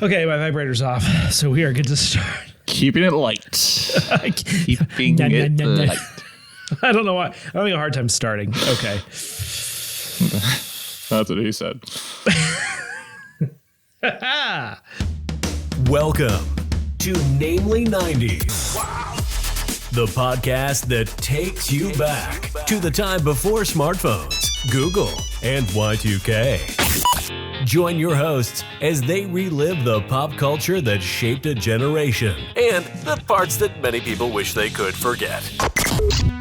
Okay, my vibrator's off, so we are good to start. Keeping it light. Keeping it light. I don't know why. I'm having a hard time starting. Okay. That's what he said. Welcome to Namely 90s. Wow. The podcast that takes you back to the time before smartphones, Google, and Y2K. Join your hosts as they relive the pop culture that shaped a generation and the parts that many people wish they could forget.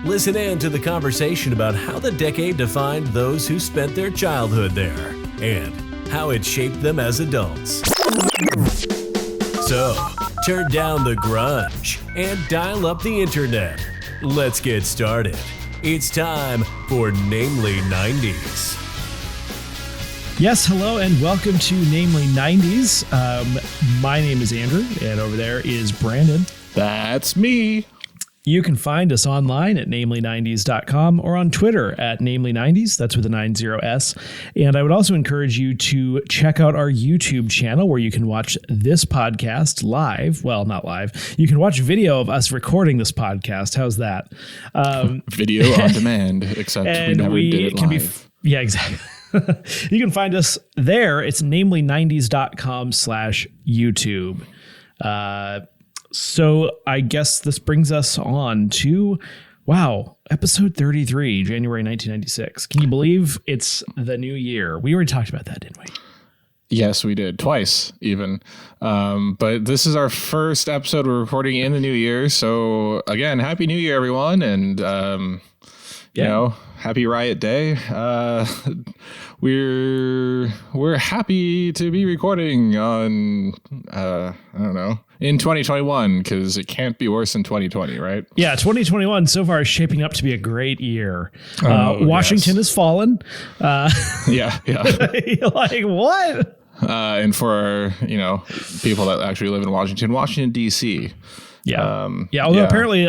Listen in to the conversation about how the decade defined those who spent their childhood there and how it shaped them as adults. So, turn down the grunge and dial up the internet. Let's get started. It's time for Namely 90s. Yes, hello, and welcome to Namely 90s. My name is Andrew, and over there is Brandon. That's me. You can find us online at namely90s.com or on Twitter at namely90s. That's with a 90s. And I would also encourage you to check out our YouTube channel where you can watch this podcast live. Well, not live. You can watch video of us recording this podcast. How's that? Video on demand, except we never did it live. Yeah, exactly. You can find us there. It's namely90s.com/YouTube. So I guess this brings us on to, episode 33, January 1996. Can you believe it's the new year? We already talked about that, didn't we? Yes, we did. Twice, even. But this is our first episode we're recording in the new year. So, again, Happy New Year, everyone. And, you know, happy Riot Day. We're happy to be recording on, I don't know, in 2021, because it can't be worse than 2020, right? Yeah, 2021 so far is shaping up to be a great year. Washington has fallen. Yeah. Like, what? And for, people that actually live in Washington, D.C., Although apparently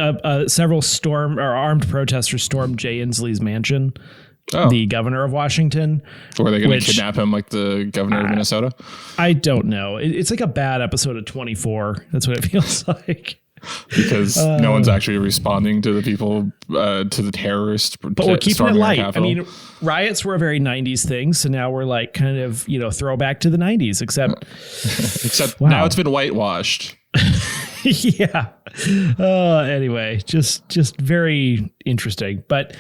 several armed protesters stormed Jay Inslee's mansion, the governor of Washington. Were they going to kidnap him like the governor of Minnesota? I don't know. It's like a bad episode of 24. That's what it feels like. Because no one's actually responding to the people, to the terrorists. But we're keeping it light. I mean, riots were a very 90s thing. So now we're like kind of, throwback to the 90s, except now it's been whitewashed. Yeah. Anyway, just very interesting. But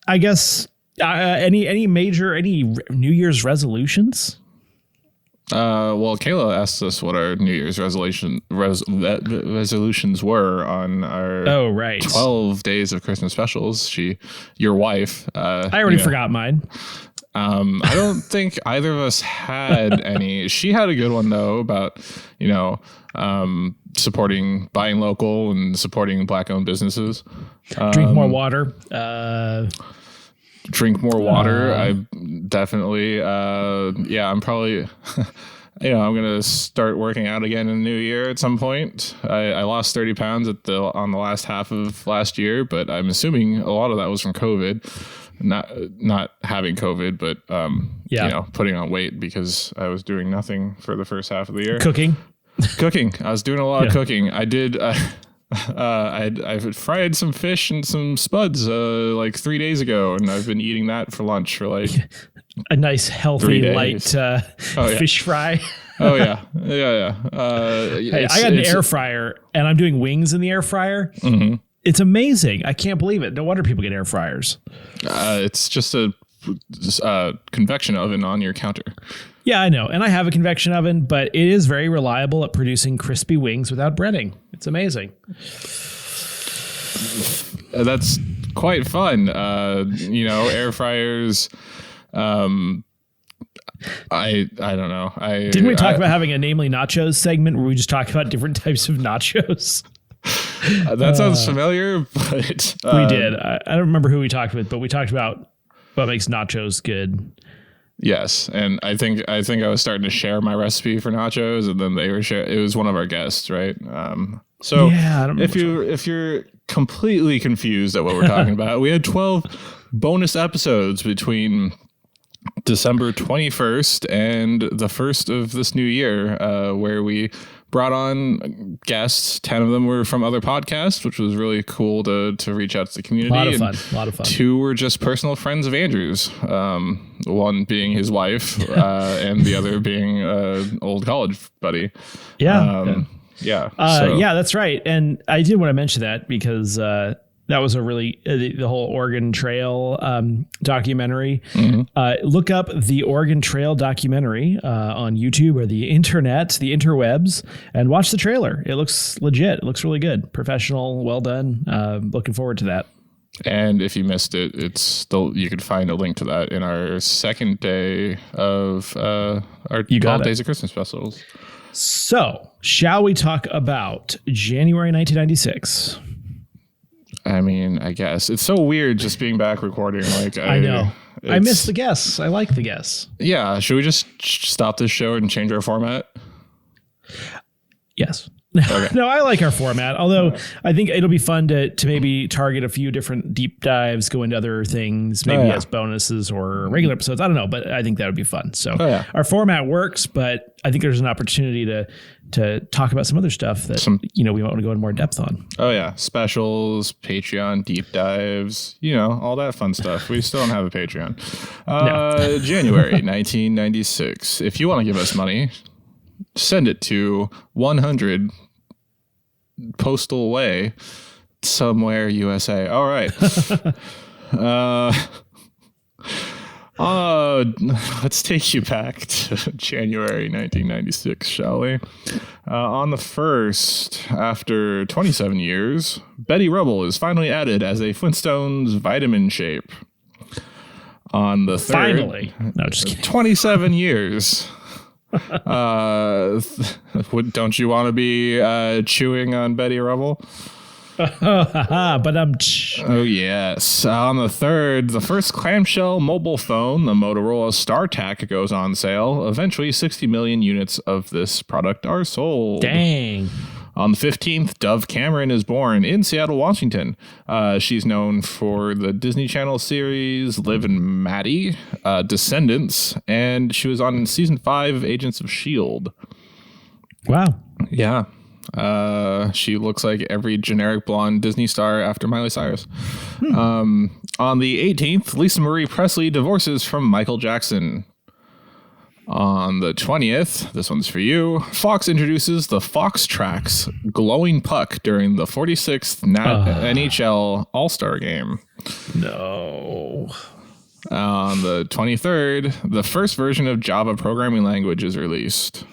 I guess any New Year's resolutions? Well, Kayla asked us what our New Year's resolutions were on our 12 days of Christmas specials. Your wife. I already forgot mine. I don't think either of us had any. She had a good one though about, buying local and supporting Black-owned businesses. Drink more water. Drink more water. I definitely, I'm probably, I'm going to start working out again in the new year at some point. I lost 30 pounds on the last half of last year, but I'm assuming a lot of that was from COVID. Not having COVID, but putting on weight because I was doing nothing for the first half of the year. Cooking. I was doing a lot of cooking. I did. I fried some fish and some spuds like 3 days ago, and I've been eating that for lunch for like a nice healthy light fish fry. Oh yeah. Hey, I got an air fryer, and I'm doing wings in the air fryer. Mm-hmm. It's amazing. I can't believe it. No wonder people get air fryers. It's just a convection oven on your counter. Yeah, I know. And I have a convection oven, but it is very reliable at producing crispy wings without breading. It's amazing. That's quite fun. Air fryers. I don't know. Didn't we talk about having a Namely Nachos segment where we just talk about different types of nachos? That sounds familiar, but we did. I don't remember who we talked with, but we talked about what makes nachos good. Yes, and I think I was starting to share my recipe for nachos, and then it was one of our guests, right? So if you're completely confused at what we're talking about, we had 12 bonus episodes between December 21st and the first of this new year, where we brought on guests. 10 of them were from other podcasts, which was really cool to reach out to the community. A lot of fun. 2 were just personal friends of Andrew's, one being his wife and the other being an old college buddy. Yeah, that's right. And I did want to mention that because that was a really the whole Oregon Trail documentary. Mm-hmm. Look up the Oregon Trail documentary on YouTube or the internet, the interwebs, and watch the trailer. It looks legit. It looks really good. Professional, well done. Looking forward to that. And if you missed it, you could find a link to that in our second day of our 12 Days of Christmas specials. So, shall we talk about January 1996? I mean, I guess it's so weird just being back recording. Like I know. I miss the guests. I like the guests. Yeah. Should we just stop this show and change our format? Yes. Okay. No, I like our format, although I think it'll be fun to maybe target a few different deep dives, go into other things, maybe as bonuses or regular episodes. I don't know, but I think that would be fun. So our format works, but I think there's an opportunity to talk about some other stuff that we want to go in more depth on. Oh yeah, specials, Patreon deep dives, all that fun stuff. We still don't have a Patreon. January 1996. If you want to give us money, send it to 100 Postal Way, somewhere USA. All right. Let's take you back to January 1996, shall we? On the 1st, after 27 years, Betty Rubble is finally added as a Flintstones vitamin shape. On the 3rd, finally, no, just kidding. 27 years. Don't you want to be chewing on Betty Rubble? But oh yes. On the 3rd, the first clamshell mobile phone, the Motorola StarTAC, goes on sale. Eventually 60 million units of this product are sold. Dang. On the 15th, Dove Cameron is born in Seattle, Washington. She's known for the Disney Channel series Liv and Maddie, Descendants, and she was on season 5 of Agents of S.H.I.E.L.D. Wow. Yeah. She looks like every generic blonde Disney star after Miley Cyrus. On the 18th, Lisa Marie Presley divorces from Michael Jackson. On the 20th, this one's for you, Fox introduces the FoxTrax glowing puck during the 46th NHL All-Star Game. No. On the 23rd, the first version of Java programming language is released.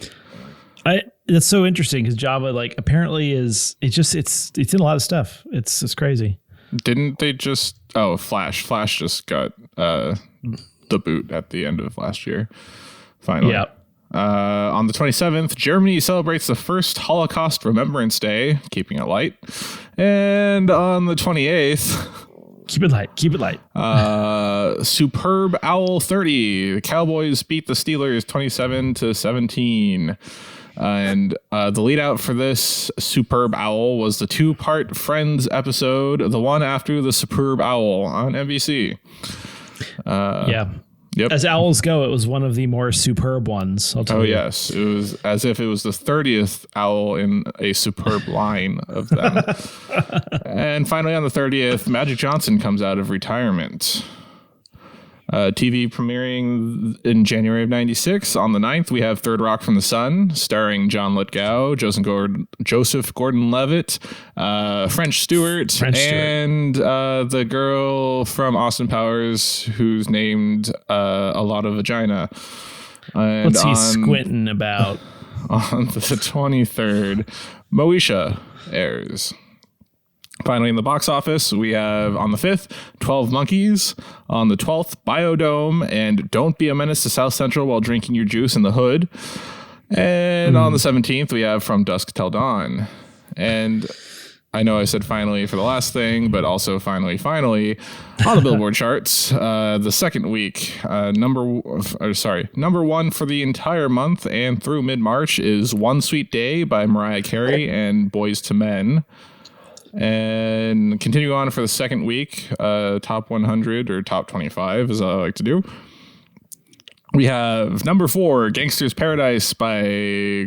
That's so interesting because Java, apparently it's in a lot of stuff. It's crazy. Didn't they just? Oh, Flash just got the boot at the end of last year. Finally. Yep. On the 27th, Germany celebrates the first Holocaust Remembrance Day, keeping it light. And on the 28th... Keep it light. Superb Owl 30. The Cowboys beat the Steelers 27-17. And the lead out for this Superb Owl was the 2-part Friends episode, the one after the Superb Owl on NBC. Yeah. Yep. As owls go, it was one of the more superb ones. I'll tell you. Yes. It was as if it was the 30th owl in a superb line of them. And finally, on the 30th, Magic Johnson comes out of retirement. TV premiering in January of 96. On the 9th, we have Third Rock from the Sun, starring John Lithgow, Joseph Gordon-Levitt, French Stewart, and the girl from Austin Powers who's named A Lot of Vagina. And what's he squinting about? On the 23rd, Moesha airs. Finally, in the box office, we have on the 5th, 12 Monkeys. On the 12th, Biodome and Don't Be a Menace to South Central While Drinking Your Juice in the Hood. And on the 17th, we have From Dusk Till Dawn. And I know I said finally for the last thing, but also finally, on the Billboard charts, the second week, number one for the entire month and through mid-March is One Sweet Day by Mariah Carey and Boyz II Men. And continue on for the second week, top 100 or top 25, as I like to do. We have number 4, Gangster's Paradise by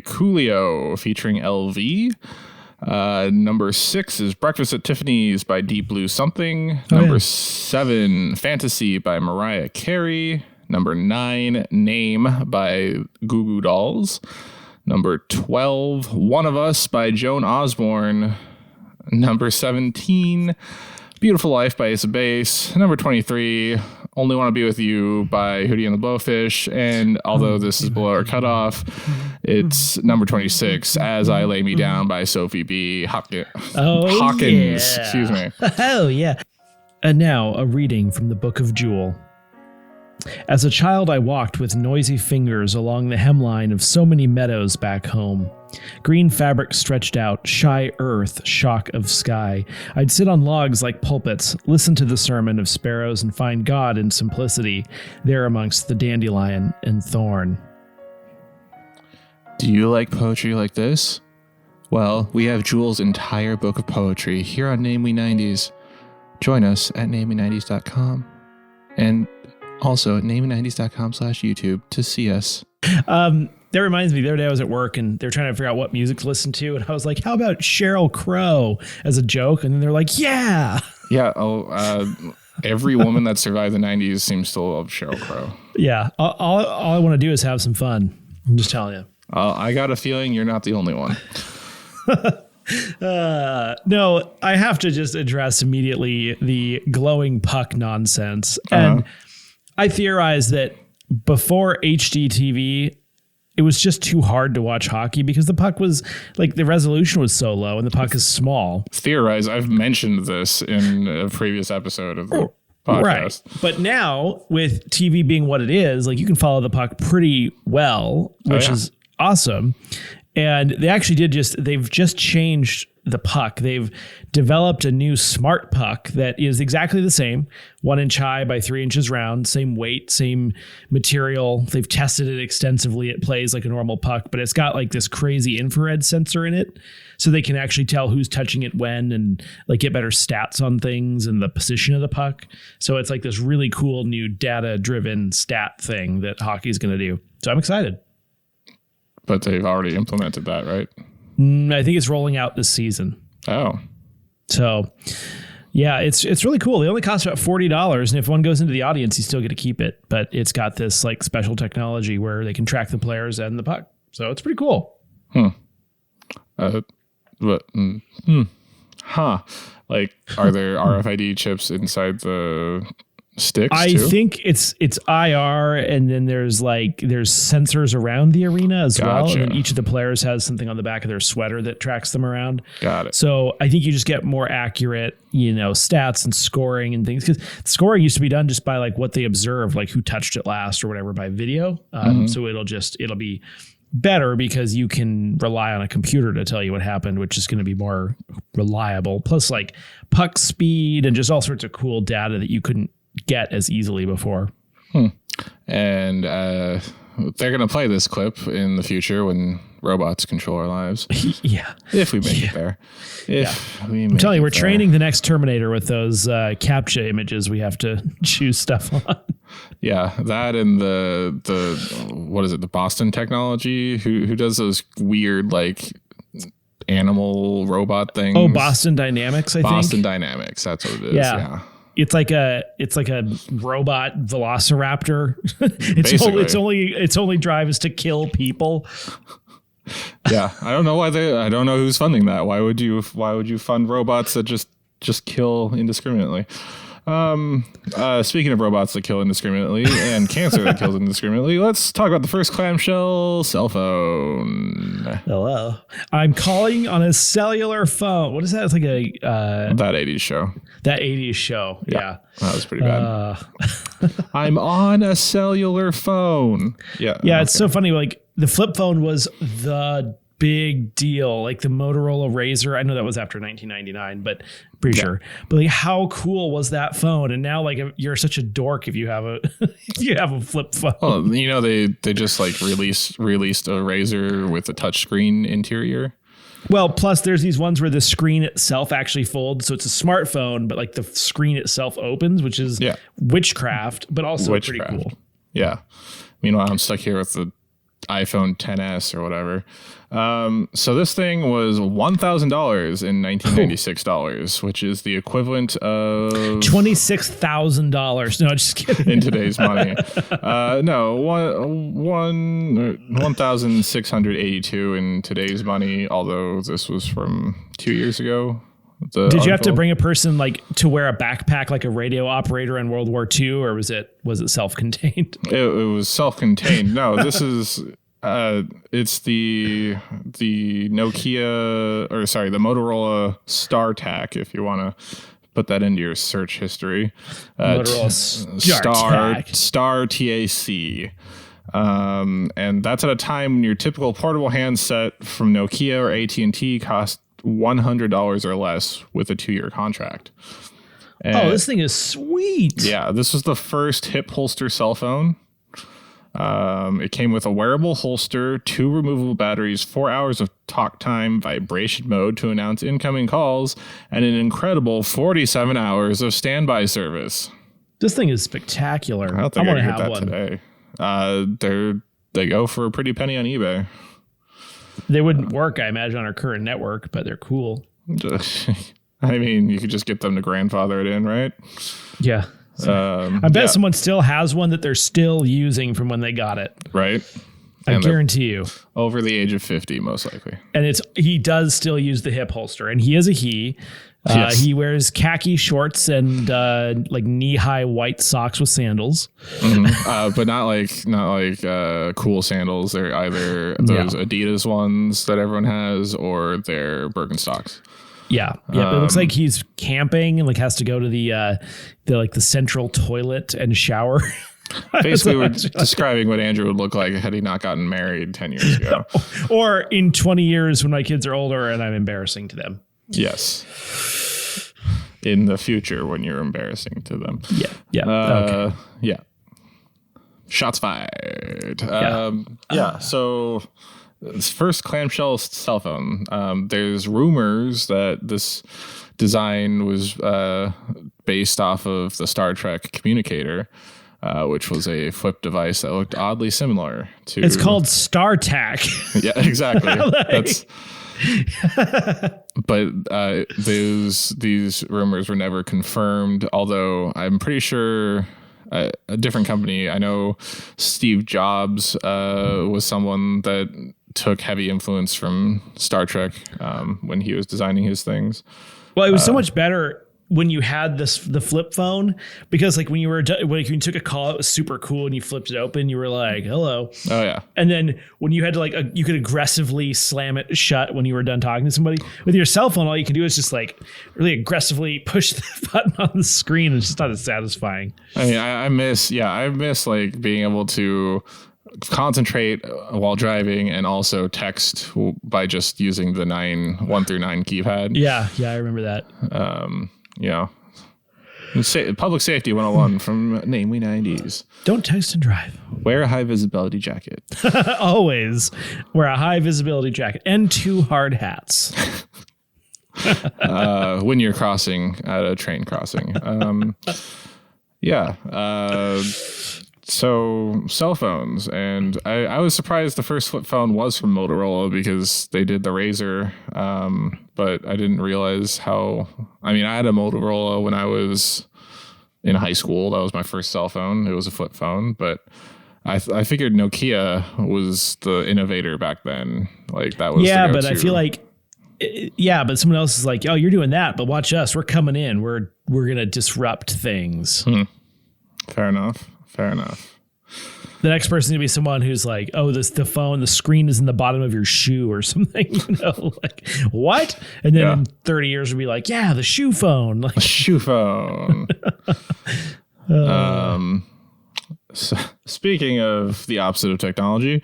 Coolio featuring LV. Number 6 is Breakfast at Tiffany's by Deep Blue Something. Number 7, Fantasy by Mariah Carey. Number 9, Name by Goo Goo Dolls. Number 12, One of Us by Joan Osborne. Number 17, Beautiful Life by Ace of Base. Number 23, Only Want to Be With You by Hootie and the Blowfish. And although this is below our cutoff, it's number 26, As I Lay Me Down by Sophie B. Hawkins. Yeah. Excuse me. Oh, yeah. And now a reading from the Book of Jewel. As a child, I walked with noisy fingers along the hemline of so many meadows back home. Green fabric stretched out, shy earth, shock of sky. I'd sit on logs like pulpits, listen to the sermon of sparrows, and find God in simplicity, there amongst the dandelion and thorn. Do you like poetry like this? Well, we have Jewel's entire book of poetry here on Namely 90s. Join us at namely90s.com and also at namely90s.com/YouTube to see us. That reminds me, the other day I was at work and they're trying to figure out what music to listen to. And I was like, how about Sheryl Crow as a joke? And then they're like, yeah. Yeah. Every woman that survived the 90s seems to love Sheryl Crow. Yeah. All I want to do is have some fun. I'm just telling you. I got a feeling you're not the only one. No, I have to just address immediately the glowing puck nonsense. And I theorize that before HD TV, it was just too hard to watch hockey because the puck was like the resolution was so low and the puck is small. Theorize. I've mentioned this in a previous episode of the podcast. Right. But now with TV being what it is, like you can follow the puck pretty well, which is awesome. And they actually they've just changed the puck. They've developed a new smart puck that is exactly the same, 1 inch high by 3 inches round, same weight, same material. They've tested it extensively. It plays like a normal puck, but it's got like this crazy infrared sensor in it. So they can actually tell who's touching it when and like get better stats on things and the position of the puck. So it's like this really cool new data driven stat thing that hockey is going to do. So I'm excited. But they've already implemented that, right? I think it's rolling out this season. Oh. So, yeah, it's really cool. They only cost about $40, and if one goes into the audience, you still get to keep it. But it's got this like special technology where they can track the players and the puck. So it's pretty cool. Like, are there RFID chips inside the sticks I too? think it's IR, and then there's sensors around the arena as well. And then each of the players has something on the back of their sweater that tracks them around. Got it. So I think you just get more accurate, stats and scoring and things, because scoring used to be done just by like what they observed, like who touched it last or whatever by video. So it'll be better because you can rely on a computer to tell you what happened, which is going to be more reliable. Plus like puck speed and just all sorts of cool data that you couldn't get as easily before. And they're going to play this clip in the future when robots control our lives. Yeah. If we make it there. I'm telling you, we're training the next Terminator with those CAPTCHA images we have to choose stuff on. Yeah, that and the what is it, the Boston Technology, who does those weird like animal robot things. Oh, Boston Dynamics, I think. Boston Dynamics, that's what it is. Yeah. It's like a robot velociraptor. Its only drive is to kill people. Yeah, I don't know who's funding that. Why would you fund robots that just kill indiscriminately? Speaking of robots that kill indiscriminately and cancer that kills indiscriminately, let's talk about the first clamshell cell phone. Hello. I'm calling on a cellular phone. What is that? It's like that 80s show. That 80s show. Yeah. That was pretty bad. I'm on a cellular phone. Yeah. Yeah. It's so funny. Like the flip phone was the big deal, like the Motorola Razr. I know that was after 1999, but pretty sure. But like, how cool was that phone? And now, like, you're such a dork if you have a flip phone. Well, they just like released a Razr with a touchscreen interior. Well, plus there's these ones where the screen itself actually folds, so it's a smartphone, but like the screen itself opens, which is witchcraft, but also pretty cool. Yeah. Meanwhile, I'm stuck here with the iPhone XS or whatever. So this thing was $1,000 in 1996 dollars, which is the equivalent of $26,000. No, just kidding. in today's money. No, 1,682 in today's money. Although this was from 2 years ago. Did you have to bring a person like to wear a backpack like a radio operator in World War II, or was it self-contained? It was self-contained. No, this is it's the Nokia, or sorry, the Motorola StarTAC, if you want to put that into your search history. Motorola StarTAC. Star TAC. And that's at a time when your typical portable handset from Nokia or AT&T cost $100 or less with a 2-year contract. And this thing is sweet. Yeah, this was the first hip holster cell phone. It came with a wearable holster, 2 removable batteries, 4 hours of talk time, vibration mode to announce incoming calls, and an incredible 47 hours of standby service. This thing is spectacular. I don't think I want to get have that one today. They go for a pretty penny on eBay. They wouldn't work, I imagine, on our current network, but they're cool. I mean, you could just get them to grandfather it in, right? Yeah. I bet someone still has one that they're still using from when they got it. Right. I guarantee you. Over the age of 50, most likely. And he does still use the hip holster, and he is a he. Yes. He wears khaki shorts and like knee-high white socks with sandals. Mm-hmm. But not like cool sandals. They're either those Adidas ones that everyone has, or they're Birkenstocks. Yeah. It looks like he's camping and like has to go to the central toilet and shower. Basically, we're describing what Andrew would look like had he not gotten married 10 years ago. Or in 20 years when my kids are older and I'm embarrassing to them. Yes. In the future when you're embarrassing to them. Yeah. Okay. Yeah. Shots fired. So this first clamshell cell phone. There's rumors that this design was based off of the Star Trek communicator, which was a flip device that looked oddly similar to. It's called StarTAC. Yeah, exactly. But these rumors were never confirmed. Although I'm pretty sure a different company. I know Steve Jobs was someone that took heavy influence from Star Trek when he was designing his things. Well, it was so much better when you had the flip phone, because like when you took a call, it was super cool, and you flipped it open, you were like, hello. Oh yeah. And then when you had to you could aggressively slam it shut when you were done talking to somebody. With your cell phone, all you can do is just like really aggressively push the button on the screen. It's just not as satisfying. I mean, I miss like being able to concentrate while driving and also text by just using the 1 through 9 keypad. Yeah, I remember that. Public safety 101 from Namely 90s. Don't text and drive. Wear a high visibility jacket. Always wear a high visibility jacket and 2 hard hats. When you're crossing at a train crossing. So cell phones, and I was surprised the first flip phone was from Motorola because they did the Razr, but I didn't realize how. I mean, I had a Motorola when I was in high school. That was my first cell phone. It was a flip phone, but I figured Nokia was the innovator back then. Like that was the but I feel like. But someone else is like, oh, you're doing that, but watch us. We're coming in. We're gonna disrupt things. Fair enough. The next person to be someone who's like, oh, the screen is in the bottom of your shoe or something, like what? And then in 30 years we'll be like, yeah, the shoe phone. Like, shoe phone. So, speaking of the opposite of technology,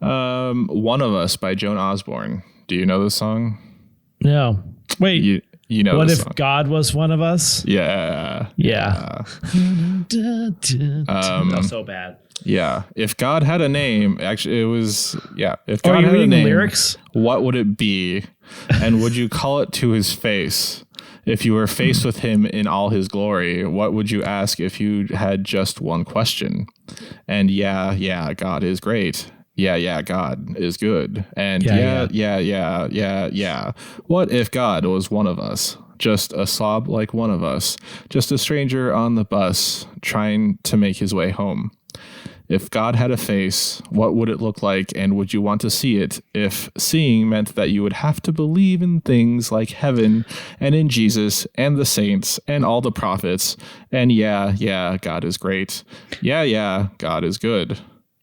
One of Us by Joan Osborne. Do you know this song? No. Wait. You know what if song. God was one of us? Yeah. That's so bad. Yeah. If God had a name, actually, it was. Yeah. If God Are you had a reading name, lyrics? what would it be? And would you call it to his face? If you were faced with him in all his glory, what would you ask if you had just one question? And yeah, God is great. Yeah, God is good. And yeah. What if God was one of us? Just a slob like one of us. Just a stranger on the bus trying to make his way home. If God had a face, what would it look like, and would you want to see it if seeing meant that you would have to believe in things like heaven and in Jesus and the saints and all the prophets? And yeah, God is great. Yeah, God is good.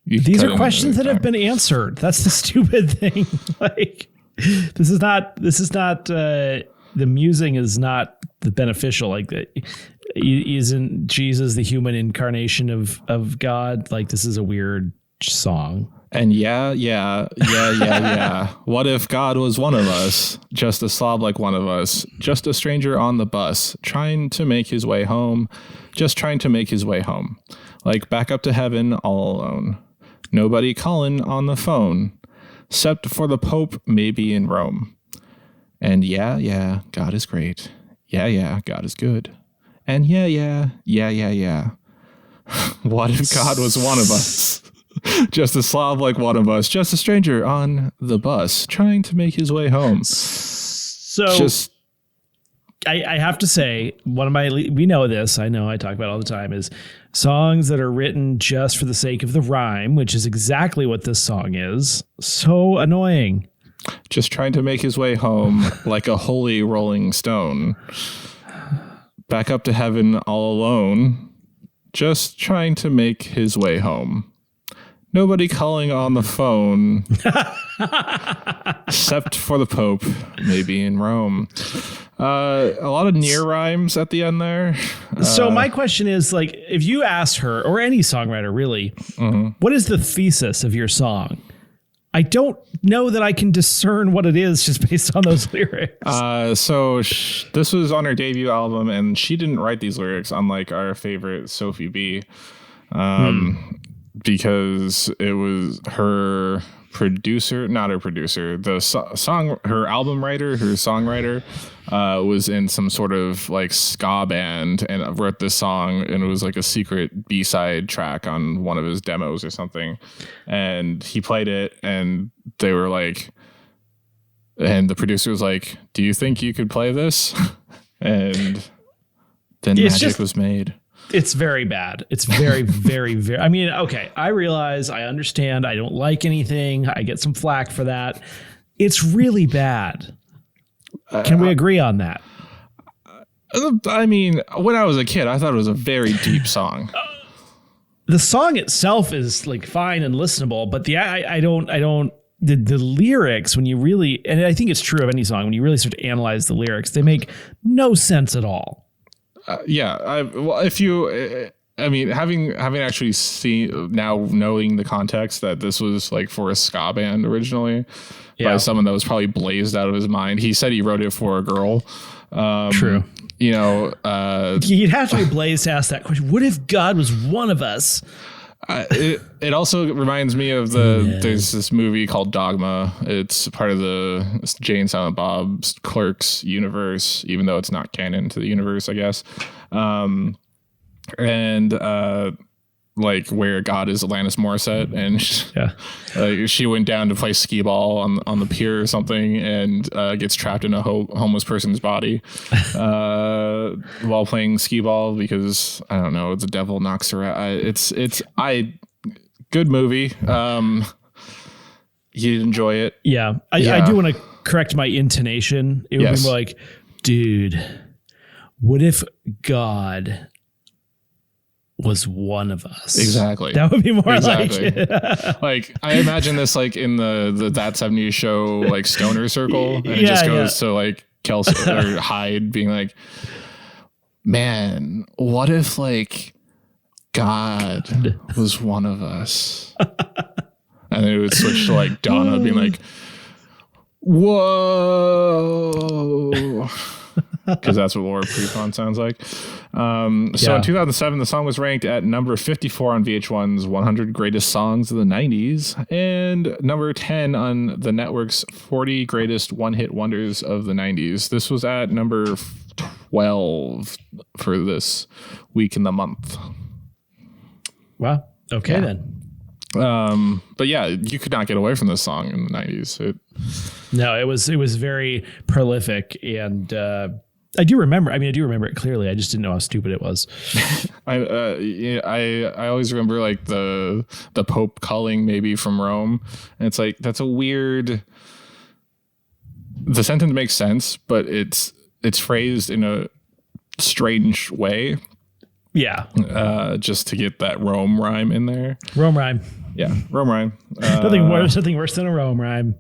These are questions that have been answered. That's the stupid thing. Like, this is not the musing is not the beneficial. Like, isn't Jesus the human incarnation of God? Like, this is a weird song. And yeah. What if God was one of us? Just a slob like one of us. Just a stranger on the bus trying to make his way home. Just trying to make his way home. Like back up to heaven all alone. Nobody calling on the phone. Except for the Pope maybe in Rome. And yeah, God is great. Yeah, God is good. And yeah. What if God was one of us? Just a slob like one of us. Just a stranger on the bus trying to make his way home. So I have to say, we know this, I know I talk about it all the time, is songs that are written just for the sake of the rhyme, which is exactly what this song is. So annoying. Just trying to make his way home like a holy rolling stone. Back up to heaven all alone. Just trying to make his way home. Nobody calling on the phone. Except for the Pope, maybe in Rome. A lot of near rhymes at the end there. So my question is, like, if you ask her, or any songwriter really, what is the thesis of your song? I don't know that I can discern what it is just based on those lyrics. So this was on her debut album, and she didn't write these lyrics, unlike our favorite Sophie B. Because it was her producer, not her producer, the song, her album writer, her songwriter, was in some sort of like ska band and wrote this song, and it was like a secret B-side track on one of his demos or something. And he played it, and they were like, and the producer was like, "Do you think you could play this?" And then magic was made. It's very bad. It's very, very, very. I mean, okay, I realize, I understand. I don't like anything. I get some flack for that. It's really bad. Can we agree on that? I mean, when I was a kid, I thought it was a very deep song. The song itself is like fine and listenable, but I don't. The lyrics, when you really, and I think it's true of any song, when you really start to analyze the lyrics, they make no sense at all. Having actually seen, now knowing the context that this was like for a ska band originally by someone that was probably blazed out of his mind. He said he wrote it for a girl. True. You know, you'd have to be blazed to ask that question. What if God was one of us? It also reminds me of there's this movie called Dogma. It's part of the Jay and Silent Bob's Clerks universe, even though it's not canon to the universe, I guess. Like where God is Alanis Morissette, and she went down to play skee ball on the pier or something, and gets trapped in a homeless person's body while playing skee ball because I don't know, the devil knocks her out. Good movie. You'd enjoy it. Yeah, I do want to correct my intonation. It would be more like, dude, what if God was one of us? Exactly. That would be more like like I imagine this like in the That 70s Show like stoner circle, and it just goes to like Kelsey or Hyde being like, man, what if like God was one of us? And then it would switch to like Donna being like, whoa. because that's what Laura Prepon sounds like. So in 2007, the song was ranked at number 54 on VH1's 100 Greatest Songs of the 90s and number 10 on the network's 40 Greatest One-Hit Wonders of the 90s. This was at number 12 for this week in the month. Wow. Okay, then. But yeah, you could not get away from this song in the 90s. No, it was very prolific, and I do remember it clearly. I just didn't know how stupid it was. I always remember like the Pope calling maybe from Rome, and it's like that's a weird. The sentence makes sense, but it's phrased in a strange way. Yeah. Just to get that Rome rhyme in there. Rome rhyme. Yeah, Rome rhyme. Nothing worse than a Rome rhyme.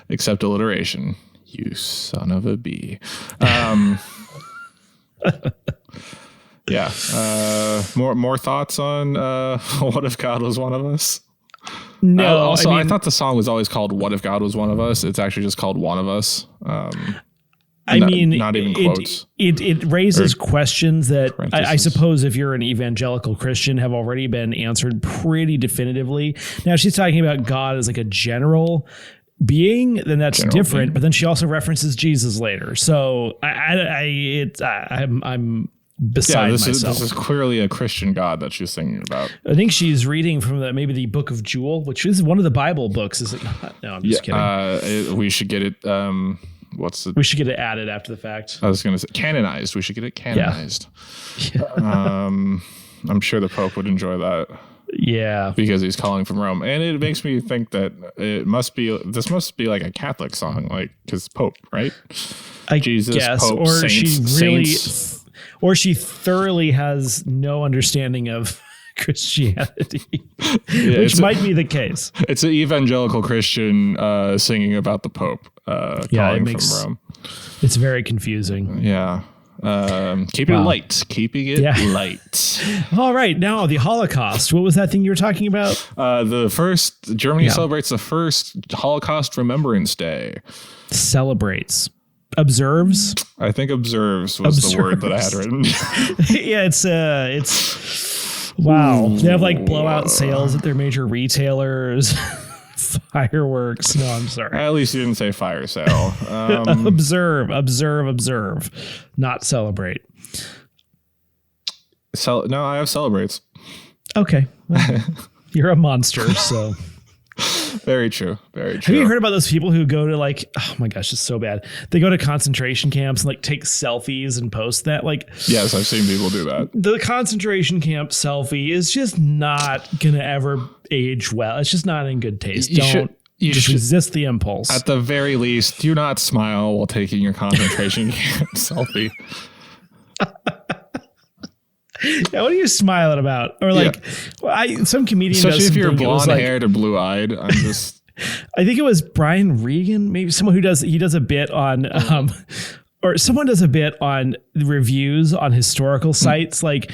Except alliteration. You son of a bee. Yeah. More thoughts on What If God Was One of Us? No. Also, I thought the song was always called What If God Was One of Us. It's actually just called One of Us. Not even quotes. It raises questions that I suppose if you're an evangelical Christian have already been answered pretty definitively. Now she's talking about God as like a general being, then that's different. Being. But then she also references Jesus later. So I'm beside myself. This is clearly a Christian God that she's singing about. I think she's reading from maybe the Book of Jewel, which is one of the Bible books, is it not? No, I'm just kidding. We should get it. We should get it added after the fact. I was going to say canonized. We should get it canonized. Yeah. I'm sure the Pope would enjoy that. Yeah, because he's calling from Rome, and it makes me think that this must be like a Catholic song, like because Pope, right? Jesus, guess, Pope, or saints. Or she thoroughly has no understanding of Christianity, which might be the case. It's an evangelical Christian singing about the Pope calling from Rome. It's very confusing. Yeah. Keeping it light. All right. Now the Holocaust. What was that thing you were talking about? Germany celebrates the first Holocaust Remembrance Day. Celebrates. Observes. I think observes was the word that I had written. Yeah, it's wow. They have like blowout sales at their major retailers. Fireworks. No, I'm sorry. At least you didn't say fire sale. Observe, not celebrate. No, I have celebrates. Okay. Well, you're a monster, so. Very true. Very true. Have you heard about those people who go to like, oh my gosh, it's so bad. They go to concentration camps and like take selfies and post that? Like, yes, I've seen people do that. The concentration camp selfie is just not going to ever age well. It's just not in good taste. You should resist the impulse. At the very least, do not smile while taking your concentration camp selfie. Yeah, what are you smiling about? Or like, some comedian, especially if you're blonde haired or blue eyed. I'm just. I think it was Brian Regan, maybe someone who does a bit on, or someone does a bit on reviews on historical sites, like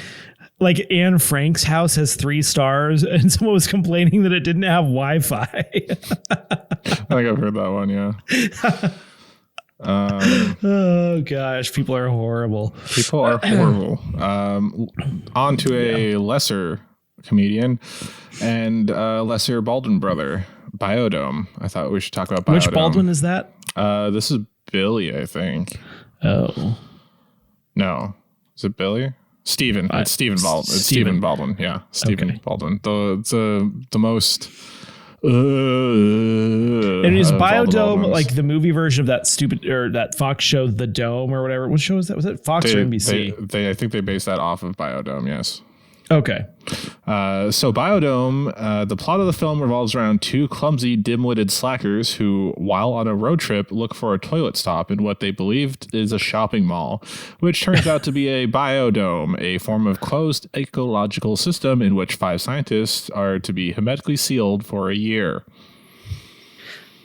Anne Frank's house has 3 stars, and someone was complaining that it didn't have Wi-Fi. I think I've heard that one. Yeah. Oh gosh, people are horrible. On to a lesser comedian and lesser Baldwin brother, Biodome. I thought we should talk about Biodome. Which Baldwin is that? This is Billy, I think. Oh no, is it Billy? Stephen. It's Stephen Baldwin. It's Stephen Baldwin. Yeah, Stephen Baldwin. The most. And is Biodome like the movie version of that stupid or that Fox show, The Dome or whatever? What show is that? Was that Fox or NBC? I think they based that off of Biodome. Yes. Okay. So Biodome, the plot of the film revolves around 2 clumsy, dim-witted slackers who, while on a road trip, look for a toilet stop in what they believed is a shopping mall, which turns out to be a biodome, a form of closed ecological system in which 5 scientists are to be hermetically sealed for a year.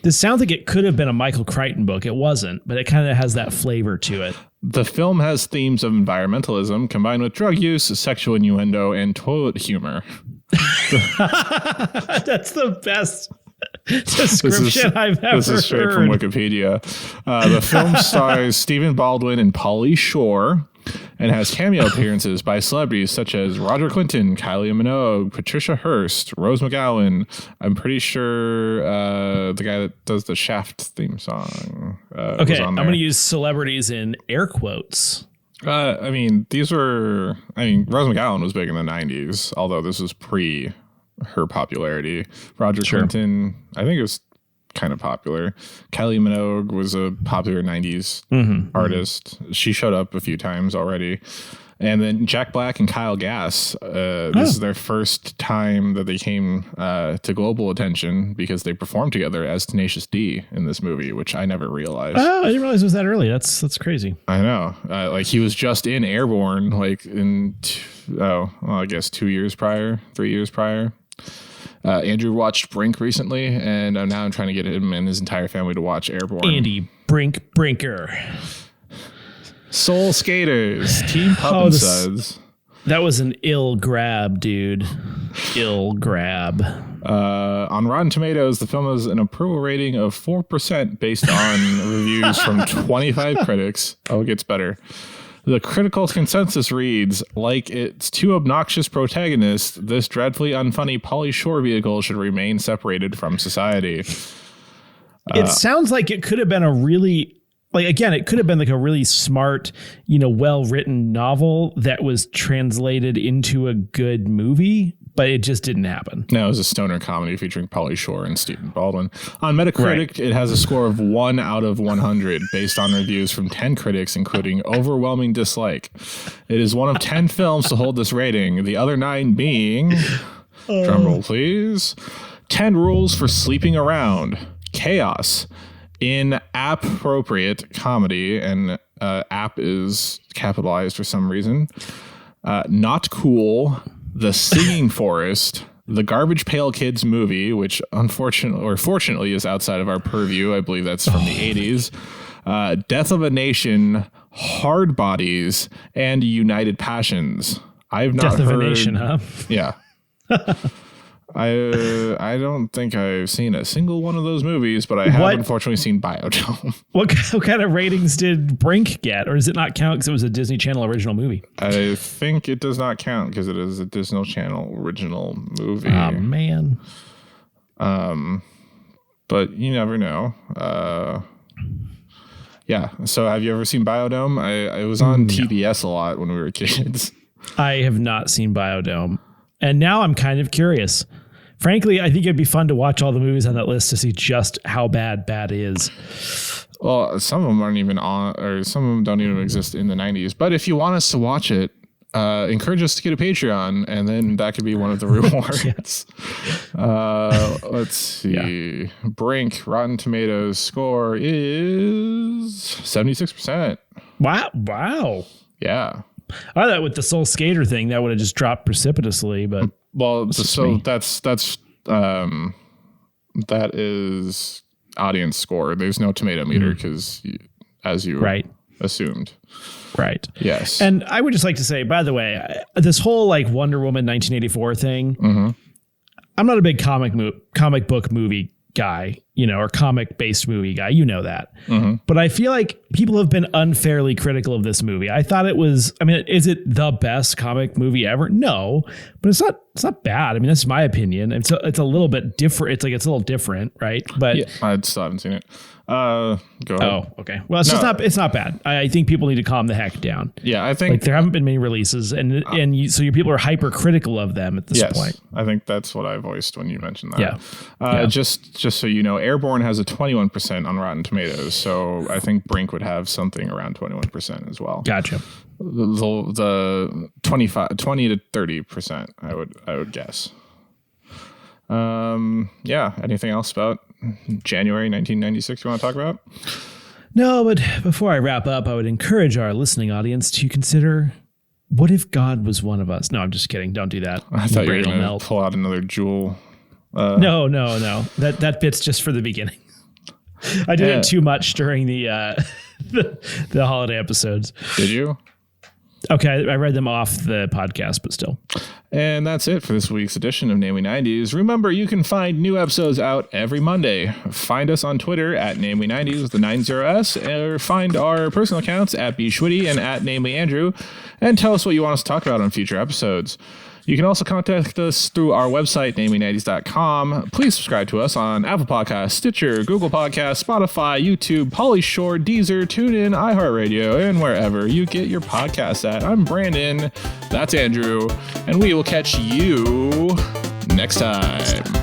This sounds like it could have been a Michael Crichton book. It wasn't, but it kind of has that flavor to it. The film has themes of environmentalism combined with drug use, sexual innuendo, and toilet humor. That's the best. description I've ever This is straight heard. from Wikipedia. The film stars Stephen Baldwin and Pauly Shore and has cameo appearances by celebrities such as Roger Clinton, Kylie Minogue, Patricia Hearst, Rose McGowan. I'm pretty sure the guy that does the Shaft theme song was Okay, on I'm there. going to use celebrities in air quotes. Rose McGowan was big in the 90s, although this was pre her popularity. Roger Clinton, I think it was kind of popular. Kylie Minogue was a popular 90s artist. She showed up a few times already. And then Jack Black and Kyle Gass, this is their first time that they came to global attention because they performed together as Tenacious D in this movie, which I never realized. Oh, I didn't realize it was that early. That's crazy. I know. Like he was just in Airborne, like in, I guess 3 years prior. Andrew watched Brink recently, and now I'm trying to get him and his entire family to watch Airborne. Andy Brinker. Soul Skaters, Team Pup and Suds. That was an ill grab, dude. Ill grab. On Rotten Tomatoes, the film has an approval rating of 4% based on reviews from 25 critics. Oh, it gets better. The critical consensus reads, like its two obnoxious protagonists, this dreadfully unfunny Pauly Shore vehicle should remain separated from society. It sounds like it could have been a really, it could have been like a really smart, well-written novel that was translated into a good movie, but it just didn't happen. No, it was a stoner comedy featuring Pauly Shore and Stephen Baldwin. On Metacritic, It has a score of 1 out of 100 based on reviews from 10 critics, including overwhelming dislike. It is one of 10 films to hold this rating, the other 9 being, drumroll please, 10 Rules for Sleeping Around, Chaos, Inappropriate Comedy, and app is capitalized for some reason, Not Cool, The Singing Forest, The Garbage Pail Kids Movie, which fortunately is outside of our purview. I believe that's from the 80s. Death of a Nation, Hard Bodies, and United Passions. I've not Death heard. of a Nation, huh? Yeah. I don't think I've seen a single one of those movies, but I have unfortunately seen Biodome. What kind of ratings did Brink get, or does it not count because it was a Disney Channel original movie? I think it does not count because it is a Disney Channel original movie. Oh man. But you never know. Yeah. So have you ever seen Biodome? I was on TBS a lot when we were kids. I have not seen Biodome, and now I'm kind of curious. Frankly, I think it'd be fun to watch all the movies on that list to see just how bad is. Well, some of them aren't even on, or some of them don't even exist in the 90s. But if you want us to watch it, encourage us to get a Patreon, and then that could be one of the rewards. Let's see. Yeah. Brink, Rotten Tomatoes score is 76%. Wow. Yeah. I thought with the Soul Skater thing, that would have just dropped precipitously, but that is audience score. There's no tomato meter because as you assumed. Right. Yes. And I would just like to say, by the way, this whole Wonder Woman 1984 thing, I'm not a big comic book movie guy, or comic based movie guy, that. But I feel like people have been unfairly critical of this movie. I thought it was, is it the best comic movie ever? No, but it's not bad. That's my opinion. It's a little bit different. It's a little different, right? But yeah, I still haven't seen it. Go ahead. Oh, okay. Well, it's not bad. I think people need to calm the heck down. Yeah, I think there haven't been many releases, so your people are hypercritical of them at this point. I think that's what I voiced when you mentioned that. Yeah. Just so you know, Airborne has a 21% on Rotten Tomatoes, so I think Brink would have something around 21% as well. Gotcha. The 20 to 30%, I would guess. Yeah. Anything else about January 1996 you want to talk about? No, but before I wrap up, I would encourage our listening audience to consider, what if God was one of us? No, I'm just kidding. Don't do that. I thought you were going to pull out another jewel. No. That bit's just for the beginning. I did it too much during the holiday episodes. Did you? Okay, I read them off the podcast, but still. And that's it for this week's edition of Namely 90s. Remember, you can find new episodes out every Monday. Find us on Twitter at Namely 90s with the 90s, or find our personal accounts at bschwitty and at Namely Andrew, and tell us what you want us to talk about on future episodes. You can also contact us through our website, namely90s.com. Please subscribe to us on Apple Podcasts, Stitcher, Google Podcasts, Spotify, YouTube, Pollyshore, Deezer, TuneIn, iHeartRadio, and wherever you get your podcasts at. I'm Brandon. That's Andrew. And we will catch you next time.